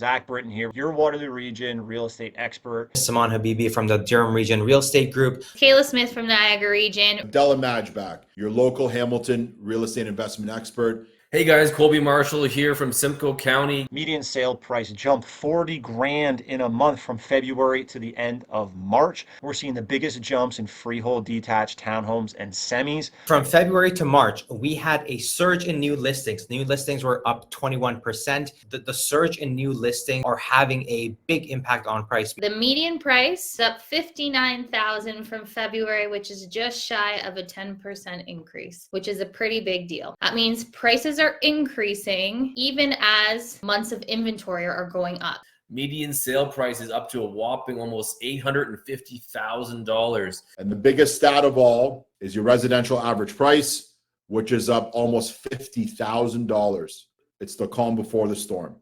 Zack Brittain here, your Waterloo region real estate expert. Saman Habibi from the Durham Region Real Estate Group. Kayla Smith from Niagara region. Abdellah Majd, your local Hamilton real estate investment expert. Hey guys, Colby Marshall here from Simcoe County. Median sale price jumped 40 grand in a month from February to the end of March. We're seeing the biggest jumps in freehold, detached, townhomes, and semis. From February to March, we had a surge in new listings. New listings were up 21%. The surge in new listings are having a big impact on price. The median price is up $59,000 from February, which is just shy of a 10% increase, which is a pretty big deal. That means prices are increasing even as months of inventory are going up. Median sale price is up to a whopping almost $850,000. And the biggest stat of all is your residential average price, which is up almost $50,000. It's the calm before the storm.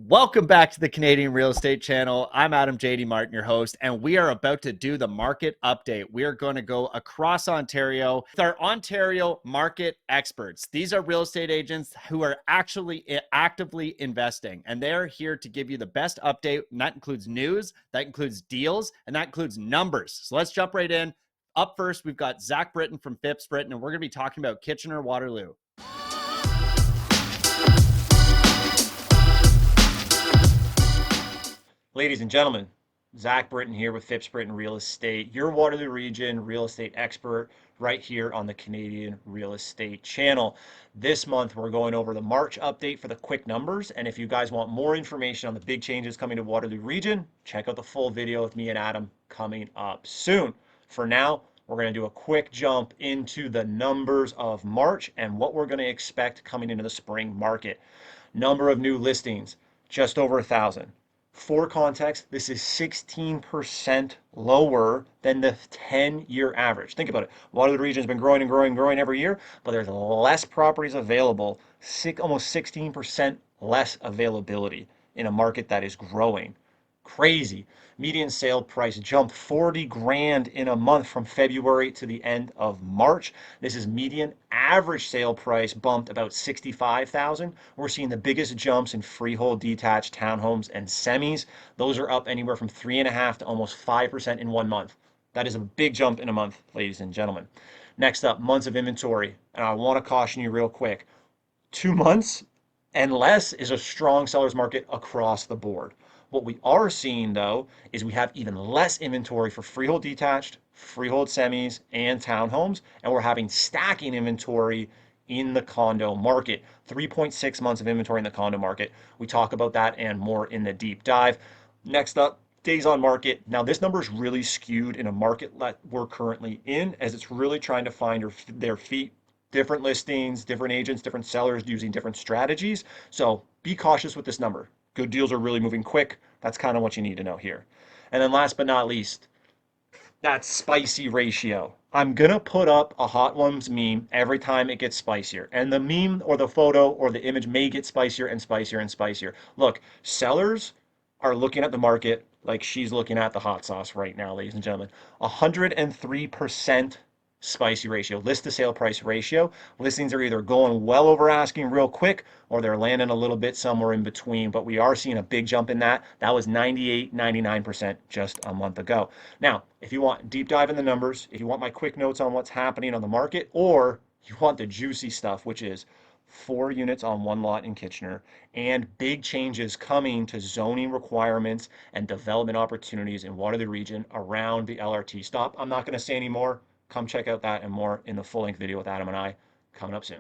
Welcome back to the Canadian Real Estate Channel. I'm Adam JD Martin, your host, and we are about to do the market update. We are going to go across Ontario with our Ontario market experts. These are real estate agents who are actually actively investing, and they're here to give you the best update. And that includes news, that includes deals, and that includes numbers. So let's jump right in. Up first, we've got Zack Brittain from Phipps Brittain, and we're going to be talking about Kitchener-Waterloo. Ladies and gentlemen, Zack Brittain here with Phipps Brittain Real Estate, your Waterloo region real estate expert right here on the Canadian Real Estate Channel. This month, we're going over the March update for the quick numbers. And if you guys want more information on the big changes coming to Waterloo region, check out the full video with me and Adam coming up soon. For now, we're going to do a quick jump into the numbers of March and what we're going to expect coming into the spring market. Number of new listings, just over 1,000. For context, this is 16% lower than the 10-year average. Think about it. Waterloo region has been growing and growing and growing every year, but there's less properties available, almost 16% less availability in a market that is growing. Crazy. Median sale price jumped 40 grand in a month from February to the end of March. This is median. Average sale price bumped about 65,000. We're seeing the biggest jumps in freehold, detached, townhomes, and semis. Those are up anywhere from 3.5% to almost 5% in 1 month. That is a big jump in a month, ladies and gentlemen. Next up, months of inventory. And I want to caution you real quick. 2 months and less is a strong seller's market across the board. What we are seeing, though, is we have even less inventory for freehold detached, freehold semis, and townhomes, and we're having stacking inventory in the condo market. 3.6 months of inventory in the condo market. We talk about that and more in the deep dive. Next up, days on market. Now, this number is really skewed in a market that we're currently in, as it's really trying to find their feet. Different listings, different agents, different sellers using different strategies. So be cautious with this number. Good deals are really moving quick. That's kind of what you need to know here. And then last but not least, that spicy ratio. I'm going to put up a Hot Ones meme every time it gets spicier. And the meme or the photo or the image may get spicier and spicier and spicier. Look, sellers are looking at the market like she's looking at the hot sauce right now, ladies and gentlemen. 103% spicy ratio, list to sale price ratio. Listings are either going well over asking real quick or they're landing a little bit somewhere in between, but we are seeing a big jump in that. That was 98, 99% just a month ago. Now, if you want deep dive in the numbers, if you want my quick notes on what's happening on the market, or you want the juicy stuff, which is 4 units on 1 lot in Kitchener and big changes coming to zoning requirements and development opportunities in Waterloo region around the LRT stop. I'm not going to say any more. Come check out that and more in the full-length video with Adam and I coming up soon.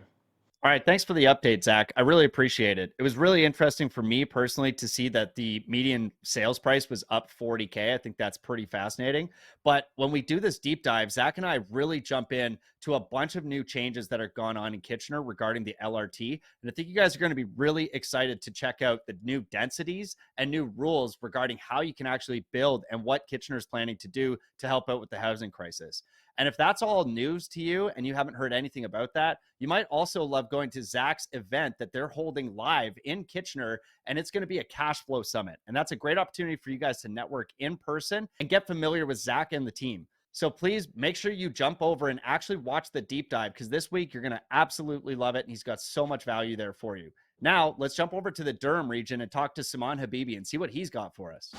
All right, thanks for the update, Zach. I really appreciate it. It was really interesting for me personally to see that the median sales price was up 40K. I think that's pretty fascinating. But when we do this deep dive, Zach and I really jump in to a bunch of new changes that are gone on in Kitchener regarding the LRT. And I think you guys are going to be really excited to check out the new densities and new rules regarding how you can actually build and what Kitchener is planning to do to help out with the housing crisis. And if that's all news to you and you haven't heard anything about that, you might also love going to Zack's event that they're holding live in Kitchener, and it's going to be a cash flow summit. And that's a great opportunity for you guys to network in person and get familiar with Zack and the team. So please make sure you jump over and actually watch the deep dive, because this week you're going to absolutely love it. And he's got so much value there for you. Now let's jump over to the Durham region and talk to Saman Habibi and see what he's got for us.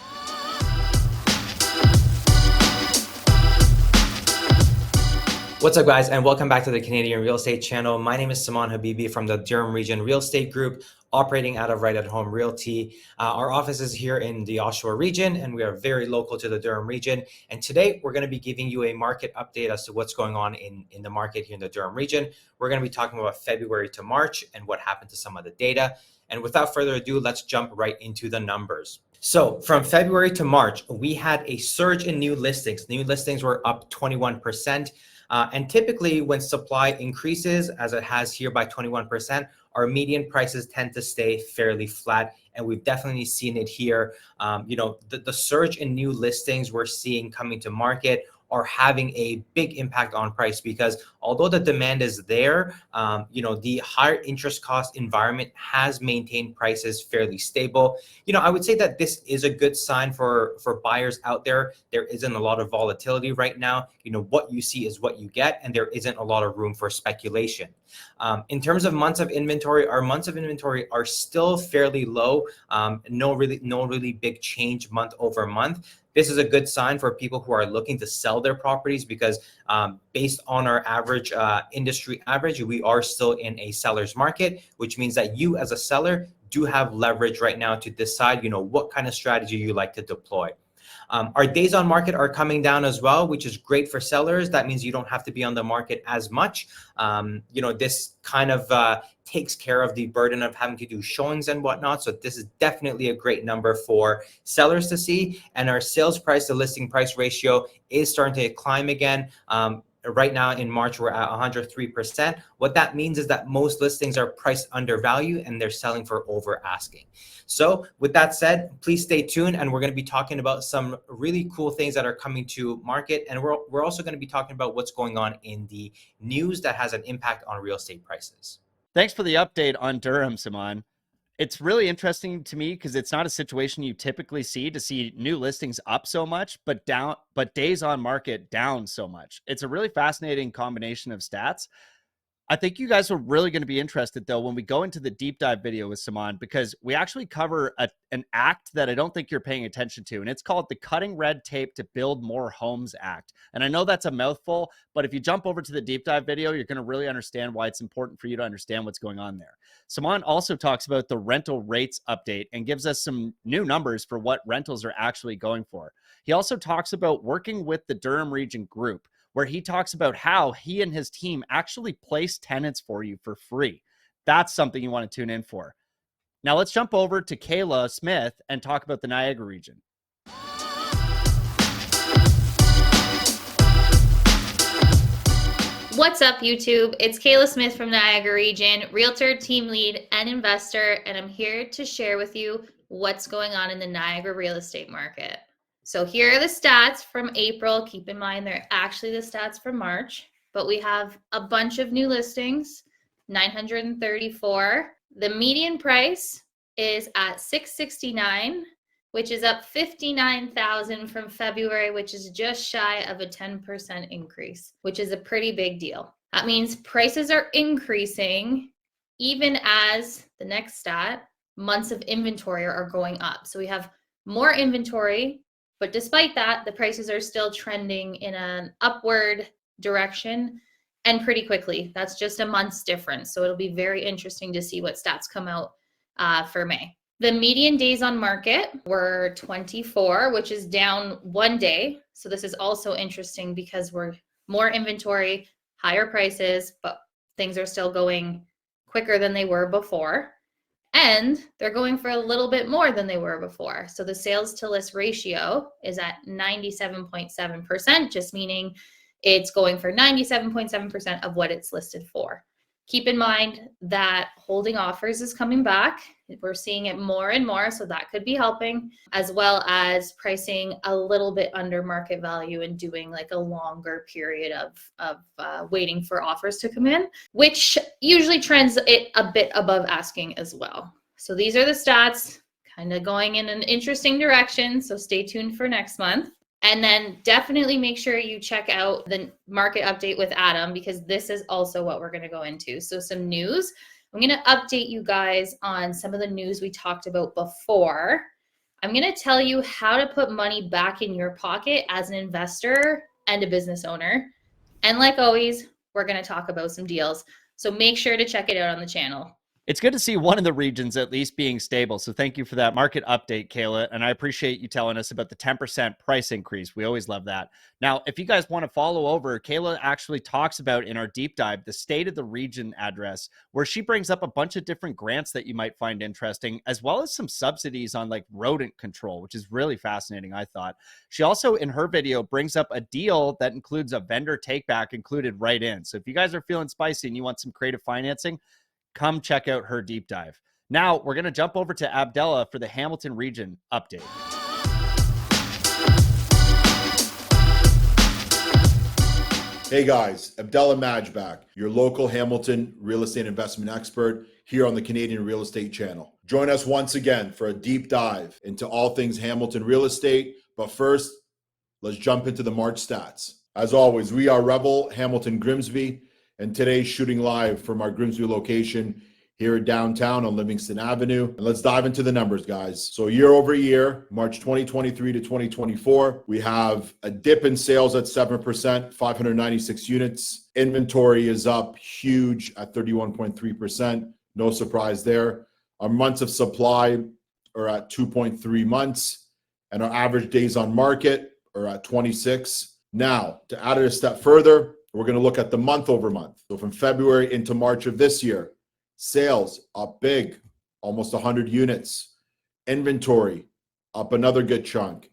What's up, guys, and welcome back to the Canadian Real Estate Channel. My name is Saman Habibi from the Durham Region Real Estate Group, operating out of Right at Home Realty. Our office is here in the Oshawa region, and we are very local to the Durham region. And today, we're going to be giving you a market update as to what's going on in the market here in the Durham region. We're going to be talking about February to March and what happened to some of the data. And without further ado, let's jump right into the numbers. So from February to March, we had a surge in new listings. New listings were up 21%. And typically when supply increases, as it has here by 21%, our median prices tend to stay fairly flat. And we've definitely seen it here. The surge in new listings we're seeing coming to market are having a big impact on price, because although the demand is there, the higher interest cost environment has maintained prices fairly stable. I would say that this is a good sign for buyers out there. There isn't a lot of volatility right now. What you see is what you get, and there isn't a lot of room for speculation. In terms of months of inventory, our months of inventory are still fairly low. No really big change month over month. This is a good sign for people who are looking to sell their properties, because based on our average industry average, we are still in a seller's market, which means that you as a seller do have leverage right now to decide, what kind of strategy you like to deploy. Our days on market are coming down as well, which is great for sellers. That means you don't have to be on the market as much. This kind of takes care of the burden of having to do showings and whatnot. So this is definitely a great number for sellers to see. And our sales price to listing price ratio is starting to climb again. Right now in March, we're at 103%. What that means is that most listings are priced under value and they're selling for over asking. So with that said, please stay tuned, and we're going to be talking about some really cool things that are coming to market. And we're also going to be talking about what's going on in the news that has an impact on real estate prices. Thanks for the update on Durham, Saman. It's really interesting to me because it's not a situation you typically see, to see new listings up so much, but days on market down so much. It's a really fascinating combination of stats. I think you guys are really going to be interested, though, when we go into the deep dive video with Saman, because we actually cover an act that I don't think you're paying attention to, and it's called the Cutting Red Tape to Build More Homes Act. And I know that's a mouthful, but if you jump over to the deep dive video, you're going to really understand why it's important for you to understand what's going on there. Saman also talks about the rental rates update and gives us some new numbers for what rentals are actually going for. He also talks about working with the Durham Region Group, where he talks about how he and his team actually place tenants for you for free. That's something you want to tune in for. Now let's jump over to Kayla Smith and talk about the Niagara region. What's up, YouTube? It's Kayla Smith from Niagara region, realtor, team lead, and investor, and I'm here to share with you what's going on in the Niagara real estate market. So here are the stats from April. Keep in mind, they're actually the stats from March, but we have a bunch of new listings, 934. The median price is at $669, which is up $59,000 from February, which is just shy of a 10% increase, which is a pretty big deal. That means prices are increasing, even as the next stat, months of inventory are going up. So we have more inventory, but despite that, the prices are still trending in an upward direction, and pretty quickly. That's just a month's difference. So it'll be very interesting to see what stats come out for May. The median days on market were 24, which is down 1 day. So this is also interesting because we're more inventory, higher prices, but things are still going quicker than they were before. And they're going for a little bit more than they were before. So the sales to list ratio is at 97.7%, just meaning it's going for 97.7% of what it's listed for. Keep in mind that holding offers is coming back. We're seeing it more and more, so that could be helping, as well as pricing a little bit under market value and doing like a longer period of waiting for offers to come in, which usually trends it a bit above asking as well. So these are the stats, kind of going in an interesting direction, so stay tuned for next month. And then definitely make sure you check out the market update with Adam, because this is also what we're going to go into. So some news. I'm going to update you guys on some of the news we talked about before. I'm going to tell you how to put money back in your pocket as an investor and a business owner. And like always, we're going to talk about some deals. So make sure to check it out on the channel. It's good to see one of the regions at least being stable. So thank you for that market update, Kayla. And I appreciate you telling us about the 10% price increase. We always love that. Now, if you guys want to follow over, Kayla actually talks about in our deep dive the state of the region address, where she brings up a bunch of different grants that you might find interesting, as well as some subsidies on like rodent control, which is really fascinating, I thought. She also, in her video, brings up a deal that includes a vendor takeback included right in. So if you guys are feeling spicy and you want some creative financing, come check out her deep dive. Now we're going to jump over to Abdellah for the Hamilton region update. Hey guys, Abdellah Majd back, your local Hamilton real estate investment expert here on the Canadian Real Estate Channel. Join us once again for a deep dive into all things Hamilton real estate. But first, let's jump into the March stats. As always, we are Rebel Hamilton Grimsby, and today's shooting live from our Grimsby location here downtown on Livingston Avenue. And let's dive into the numbers, guys. So year over year, March 2023 to 2024, we have a dip in sales at 7%, 596 units. Inventory is up huge at 31.3%. No surprise there. Our months of supply are at 2.3 months, and our average days on market are at 26. Now, to add it a step further, we're going to look at the month over month. So from February into March of this year, sales up big, almost 100 units. Inventory up another good chunk.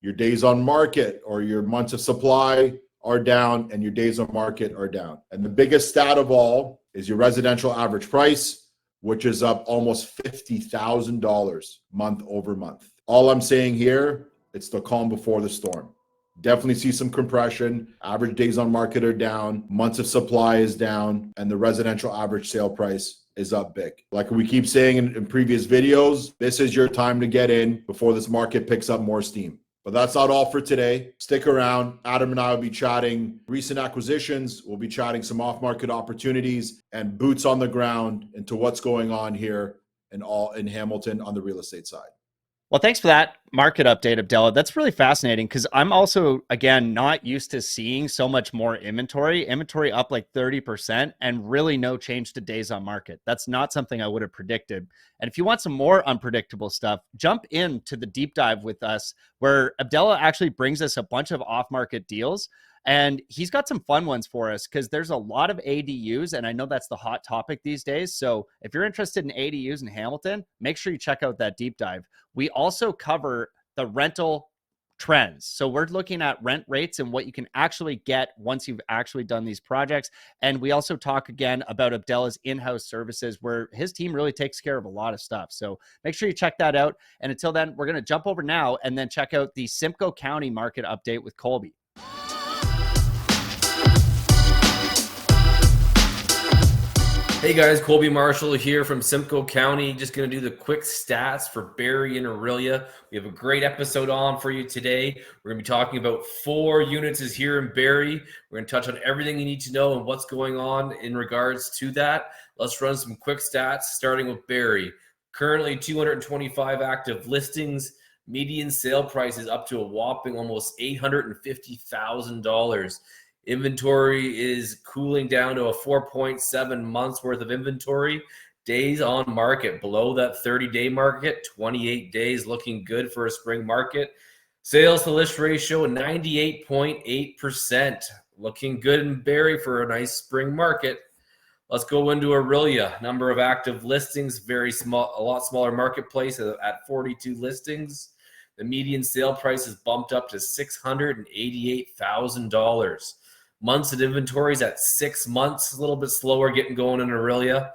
Your days on market or your months of supply are down, and your days on market are down. And the biggest stat of all is your residential average price, which is up almost $50,000 month over month. All I'm saying here, it's the calm before the storm. Definitely see some compression. Average days on market are down. Months of supply is down. And the residential average sale price is up big. Like we keep saying in previous videos, this is your time to get in before this market picks up more steam. But that's not all for today. Stick around. Adam and I will be chatting recent acquisitions. We'll be chatting some off-market opportunities and boots on the ground into what's going on here in Hamilton on the real estate side. Well, thanks for that market update, Abdellah. That's really fascinating because I'm also, again, not used to seeing so much more inventory. Inventory up like 30% and really no change to days on market. That's not something I would have predicted. And if you want some more unpredictable stuff, jump into the deep dive with us where Abdellah actually brings us a bunch of off-market deals. And he's got some fun ones for us because there's a lot of ADUs, and I know that's the hot topic these days. So if you're interested in ADUs in Hamilton, make sure you check out that deep dive. We also cover the rental trends. So we're looking at rent rates and what you can actually get once you've actually done these projects. And we also talk again about Abdellah's in-house services, where his team really takes care of a lot of stuff. So make sure you check that out. And until then, we're going to jump over now and then check out the Simcoe County market update with Colby. Hey guys, Colby Marshall here from Simcoe County. Just going to do the quick stats for Barrie and Aurelia. We have a great episode on for you today. We're going to be talking about 4 units here in Barrie. We're going to touch on everything you need to know and what's going on in regards to that. Let's run some quick stats, starting with Barrie. Currently 225 active listings. Median sale price is up to a whopping almost $850,000. Inventory is cooling down to a 4.7 months worth of inventory. Days on market below that 30-day market, 28 days, looking good for a spring market. Sales to list ratio 98.8%, looking good in Barrie for a nice spring market. Let's go into Aurelia. Number of active listings, very small, a lot smaller marketplace at 42 listings. The median sale price is bumped up to $688,000. Months of inventories at 6 months, a little bit slower getting going in Aurelia.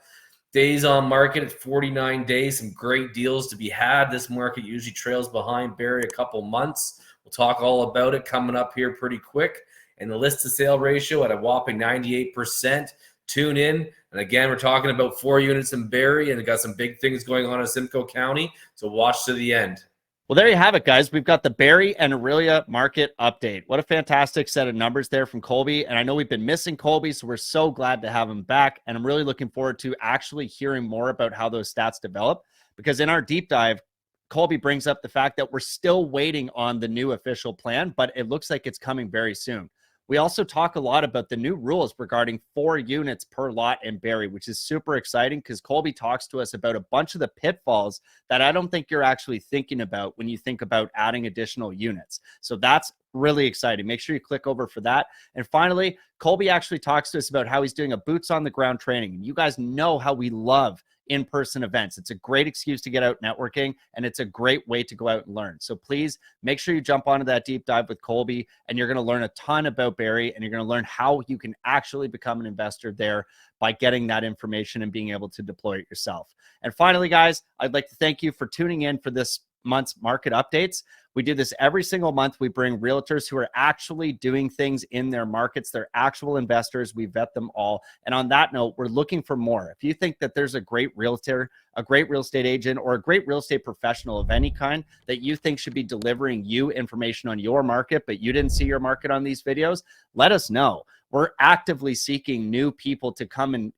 Days on market at 49 days, some great deals to be had. This market usually trails behind Barrie a couple months. We'll talk all about it coming up here pretty quick. And the list to sale ratio at a whopping 98%. Tune in. And again, we're talking about 4 units in Barrie, and we got some big things going on in Simcoe County. So watch to the end. Well, there you have it, guys. We've got the Barrie and Aurelia market update. What a fantastic set of numbers there from Colby. And I know we've been missing Colby, so we're so glad to have him back. And I'm really looking forward to actually hearing more about how those stats develop, because in our deep dive, Colby brings up the fact that we're still waiting on the new official plan, but it looks like it's coming very soon. We also talk a lot about the new rules regarding 4 units per lot in Barrie, which is super exciting because Colby talks to us about a bunch of the pitfalls that I don't think you're actually thinking about when you think about adding additional units. So that's really exciting. Make sure you click over for that. And finally, Colby actually talks to us about how he's doing a boots on the ground training. And you guys know how we love in-person events. It's a great excuse to get out networking, and it's a great way to go out and learn. So please make sure you jump onto that deep dive with Colby, and you're going to learn a ton about Barrie, and you're going to learn how you can actually become an investor there by getting that information and being able to deploy it yourself. And finally, guys, I'd like to thank you for tuning in for this month's market updates. We do this every single month. We bring realtors who are actually doing things in their markets. They're actual investors. We vet them all. And on that note, we're looking for more. If you think that there's a great realtor, a great real estate agent, or a great real estate professional of any kind that you think should be delivering you information on your market, but you didn't see your market on these videos, let us know. We're actively seeking new people to come and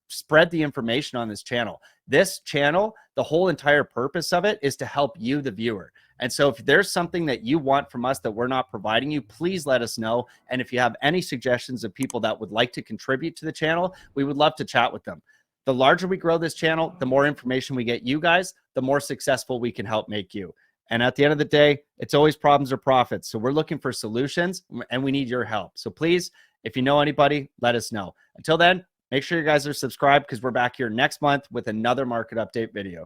spread the information on this channel. This channel, the whole entire purpose of it is to help you, the viewer. And so if there's something that you want from us that we're not providing you, please let us know. And if you have any suggestions of people that would like to contribute to the channel, we would love to chat with them. The larger we grow this channel, the more information we get you guys, the more successful we can help make you. And at the end of the day, it's always problems or profits. So we're looking for solutions, and we need your help. So please, if you know anybody, let us know. Until then, make sure you guys are subscribed, because we're back here next month with another market update video.